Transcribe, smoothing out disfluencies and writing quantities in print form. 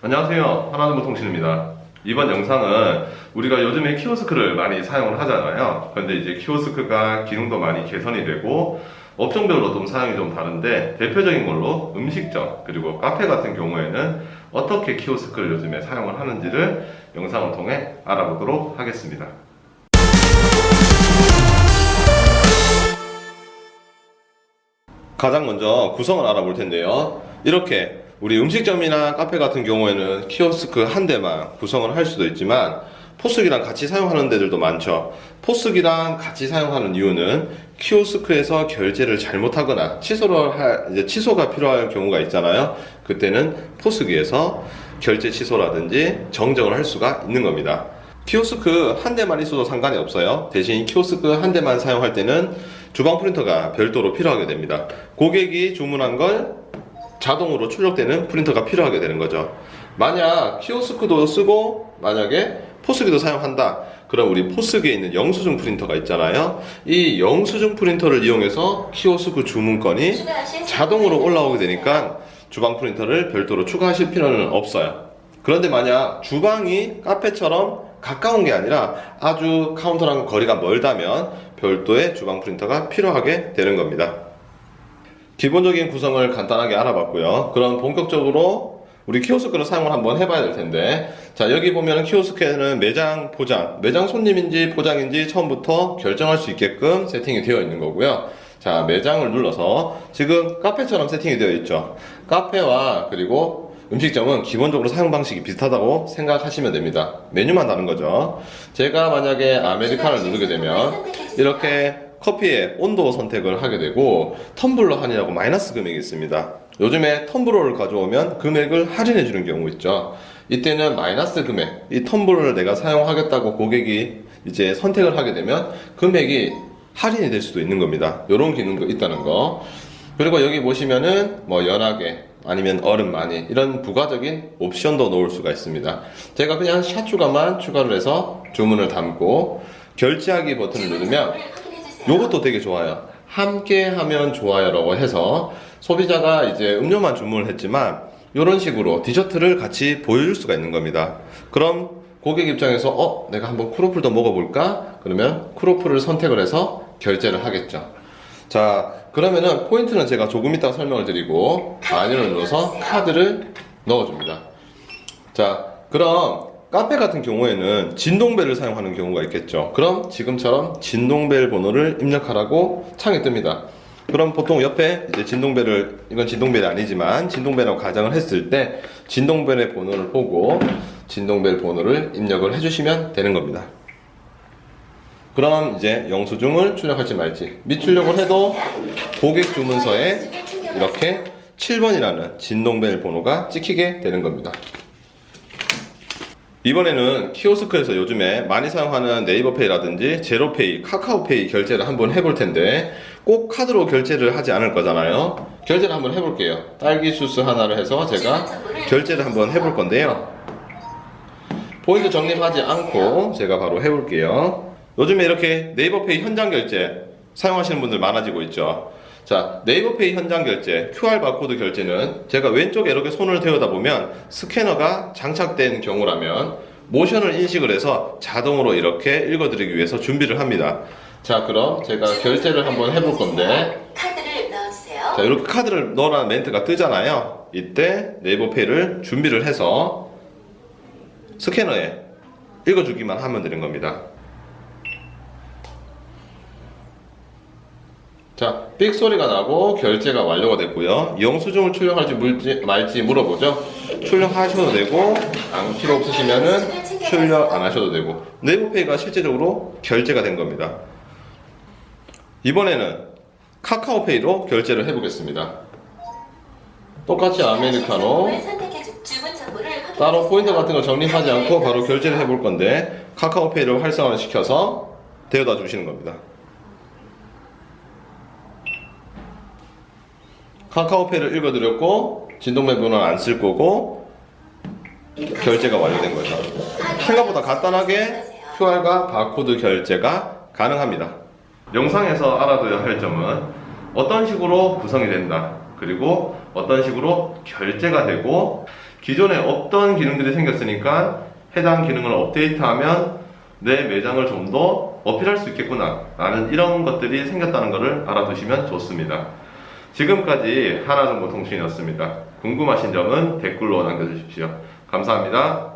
안녕하세요. 하나정보통신입니다. 이번 영상은 우리가 요즘에 키오스크를 많이 사용을 하잖아요. 그런데 이제 키오스크가 기능도 많이 개선이 되고 업종별로 좀 사용이 좀 다른데, 대표적인 걸로 음식점 그리고 카페 같은 경우에는 어떻게 키오스크를 요즘에 사용을 하는지를 영상을 통해 알아보도록 하겠습니다. 가장 먼저 구성을 알아볼 텐데요. 이렇게 우리 음식점이나 카페 같은 경우에는 키오스크 한 대만 구성을 할 수도 있지만 포스기랑 같이 사용하는 데들도 많죠. 포스기랑 같이 사용하는 이유는 키오스크에서 결제를 잘못하거나 취소가 필요할 경우가 있잖아요. 그때는 포스기에서 결제 취소라든지 정정을 할 수가 있는 겁니다. 키오스크 한 대만 있어도 상관이 없어요. 대신 키오스크 한 대만 사용할 때는 주방 프린터가 별도로 필요하게 됩니다. 고객이 주문한 걸 자동으로 출력되는 프린터가 필요하게 되는 거죠. 만약 키오스크도 쓰고 만약에 포스기도 사용한다, 그럼 우리 포스기에 있는 영수증 프린터가 있잖아요. 이 영수증 프린터를 이용해서 키오스크 주문건이 자동으로 올라오게 되니까 주방 프린터를 별도로 추가하실 필요는 없어요. 그런데 만약 주방이 카페처럼 가까운 게 아니라 아주 카운터랑 거리가 멀다면 별도의 주방 프린터가 필요하게 되는 겁니다. 기본적인 구성을 간단하게 알아봤고요. 그럼 본격적으로 우리 키오스크를 사용을 한번 해봐야 될 텐데, 자, 여기 보면 키오스크에는 매장 손님인지 포장인지 처음부터 결정할 수 있게끔 세팅이 되어 있는 거고요. 자, 매장을 눌러서 지금 카페처럼 세팅이 되어 있죠. 카페와 그리고 음식점은 기본적으로 사용 방식이 비슷하다고 생각하시면 됩니다. 메뉴만 다른 거죠. 제가 만약에 아메리카노를 누르게 되면 이렇게 커피의 온도 선택을 하게 되고, 텀블러 할인이라고 마이너스 금액이 있습니다. 요즘에 텀블러를 가져오면 금액을 할인해 주는 경우 있죠. 이때는 마이너스 금액, 이 텀블러를 내가 사용하겠다고 고객이 이제 선택을 하게 되면 금액이 할인이 될 수도 있는 겁니다. 이런 기능도 있다는 거. 그리고 여기 보시면은 뭐 연하게 아니면 얼음 많이, 이런 부가적인 옵션도 넣을 수가 있습니다. 제가 그냥 샷 추가만 추가를 해서 주문을 담고 결제하기 버튼을 누르면 요것도 되게 좋아요. 함께 하면 좋아요라고 해서 소비자가 이제 음료만 주문을 했지만 이런 식으로 디저트를 같이 보여줄 수가 있는 겁니다. 그럼 고객 입장에서 내가 한번 크로플도 먹어볼까? 그러면 크로플을 선택을 해서 결제를 하겠죠. 자, 그러면은 포인트는 제가 조금 이따가 설명을 드리고 마뉴를 눌러서 카드를 넣어줍니다. 자, 그럼 카페 같은 경우에는 진동벨을 사용하는 경우가 있겠죠. 그럼 지금처럼 진동벨 번호를 입력하라고 창이 뜹니다. 그럼 보통 옆에 이제 진동벨을, 이건 진동벨이 아니지만 진동벨이라고 가정을 했을 때 진동벨의 번호를 보고 진동벨 번호를 입력을 해주시면 되는 겁니다. 그럼 이제 영수증을 출력할지 말지, 미출력을 해도 고객 주문서에 이렇게 7번이라는 진동벨 번호가 찍히게 되는 겁니다. 이번에는 키오스크에서 요즘에 많이 사용하는 네이버페이라든지 제로페이, 카카오페이 결제를 한번 해볼 텐데, 꼭 카드로 결제를 하지 않을 거잖아요. 결제를 한번 해볼게요. 딸기 주스 하나를 해서 제가 결제를 한번 해볼 건데요. 포인트 적립하지 않고 제가 바로 해볼게요. 요즘에 이렇게 네이버페이 현장 결제 사용하시는 분들 많아지고 있죠. 자, 네이버페이 현장 결제, QR 바코드 결제는 제가 왼쪽에 이렇게 손을 대어다 보면 스캐너가 장착된 경우라면 모션을 인식을 해서 자동으로 이렇게 읽어드리기 위해서 준비를 합니다. 자, 그럼 제가 결제를 한번 해볼 건데, 카드를 넣어주세요. 자, 이렇게 카드를 넣으라는 멘트가 뜨잖아요. 이때 네이버페이를 준비를 해서 스캐너에 읽어주기만 하면 되는 겁니다. 자, 삑 소리가 나고 결제가 완료가 됐고요. 영수증을 출력할지 말지 물어보죠. 출력하셔도 되고, 필요 없으시면은 출력 안 하셔도 되고, 네이버페이가 실제적으로 결제가 된 겁니다. 이번에는 카카오페이로 결제를 해보겠습니다. 똑같이 아메리카노, 따로 포인트 같은 거 적립하지 않고 바로 결제를 해볼 건데, 카카오페이를 활성화를 시켜서 데려다 주시는 겁니다. 카카오페이를 읽어드렸고 진동벨 번호는 안 쓸 거고 결제가 완료된 거죠. 생각보다 간단하게 QR과 바코드 결제가 가능합니다. 영상에서 알아둬야 할 점은 어떤 식으로 구성이 된다, 그리고 어떤 식으로 결제가 되고 기존에 없던 기능들이 생겼으니까 해당 기능을 업데이트하면 내 매장을 좀 더 어필할 수 있겠구나 라는 이런 것들이 생겼다는 것을 알아두시면 좋습니다. 지금까지 하나정보통신이었습니다. 궁금하신 점은 댓글로 남겨주십시오. 감사합니다.